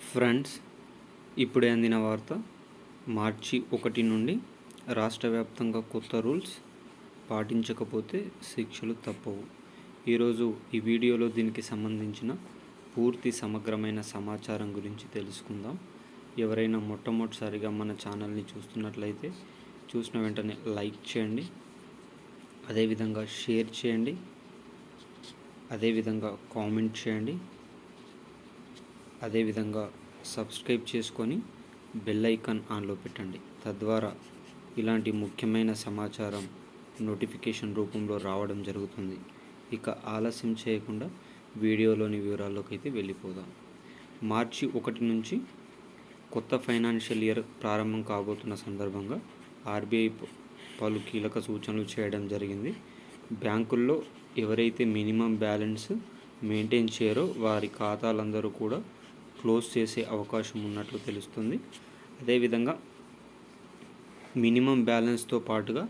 Friends, ఇప్పుడే అందిన వార్త. మార్చి 1 నుండి రాష్ట్ర వ్యాప్తంగా కొత్త రూల్స్ పాటించకపోతే శిక్షలు తప్పవు. ఈరోజు ఈ వీడియోలో దీనికి సంబంధించిన పూర్తి సమగ్రమైన సమాచారం గురించి తెలుసుకుందాం. ఎవరైనా మొట్టమొదటిసారిగా మన ఛానల్ని చూస్తున్నట్లయితే చూసిన వెంటనే లైక్ చేయండి, అదేవిధంగా షేర్ చేయండి, అదేవిధంగా కామెంట్ చేయండి, అదేవిధంగా సబ్స్క్రైబ్ చేసుకొని బెల్ ఐకాన్ ఆన్లో పెట్టండి. తద్వారా ఇలాంటి ముఖ్యమైన సమాచారం నోటిఫికేషన్ రూపంలో రావడం జరుగుతుంది. ఇక ఆలస్యం చేయకుండా వీడియోలోని వివరాల్లోకి అయితే వెళ్ళిపోదాం. మార్చి 1 నుంచి కొత్త ఫైనాన్షియల్ ఇయర్ ప్రారంభం కాబోతున్న సందర్భంగా ఆర్బీఐ పలు కీలక సూచనలు చేయడం జరిగింది. బ్యాంకుల్లో ఎవరైతే మినిమం బ్యాలెన్స్ మెయింటైన్ చేయరో వారి ఖాతాలందరూ కూడా క్లోజ్ చేసే అవకాశం ఉన్నట్లు తెలుస్తుంది. అదేవిధంగా మినిమం బ్యాలెన్స్తో పాటుగా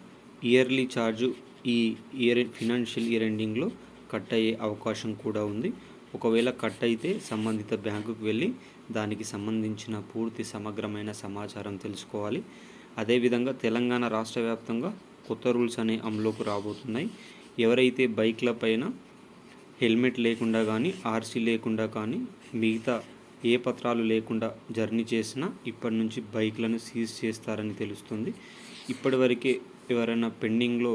ఇయర్లీ ఛార్జు ఈ ఫినాన్షియల్ ఇయర్ ఎండింగ్లో కట్ అయ్యే అవకాశం కూడా ఉంది. ఒకవేళ కట్ అయితే సంబంధిత బ్యాంకుకు వెళ్ళి దానికి సంబంధించిన పూర్తి సమగ్రమైన సమాచారం తెలుసుకోవాలి. అదేవిధంగా తెలంగాణ రాష్ట్ర వ్యాప్తంగా కొత్త రూల్స్ అనే అమలులోకి రాబోతున్నాయి. ఎవరైతే బైక్ల పైన హెల్మెట్ లేకుండా కానీ, ఆర్సీ లేకుండా కానీ, మిగతా ఏ పత్రాలు లేకుండా జర్నీ చేసినా ఇప్పటి నుంచి బైక్లను సీజ్ చేస్తారని తెలుస్తుంది. ఇప్పటివరకే ఎవరైనా పెండింగ్లో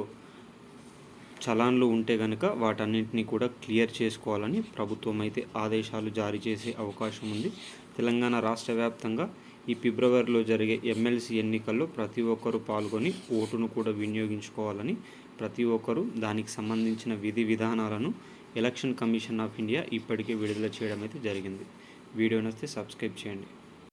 చలాన్లు ఉంటే కనుక వాటన్నింటినీ కూడా క్లియర్ చేసుకోవాలని ప్రభుత్వం అయితే ఆదేశాలు జారీ చేసే అవకాశం ఉంది. తెలంగాణ రాష్ట్ర వ్యాప్తంగా ఈ ఫిబ్రవరిలో జరిగే ఎమ్మెల్సీ ఎన్నికల్లో ప్రతి ఒక్కరూ పాల్గొని ఓటును కూడా వినియోగించుకోవాలని ప్రతి ఒక్కరూ దానికి సంబంధించిన విధి విధానాలను ఎలక్షన్ కమిషన్ ఆఫ్ ఇండియా ఇప్పటికే విడుదల చేయడం అయితే జరిగింది. వీడియో నచ్చితే సబ్స్క్రైబ్ చేయండి.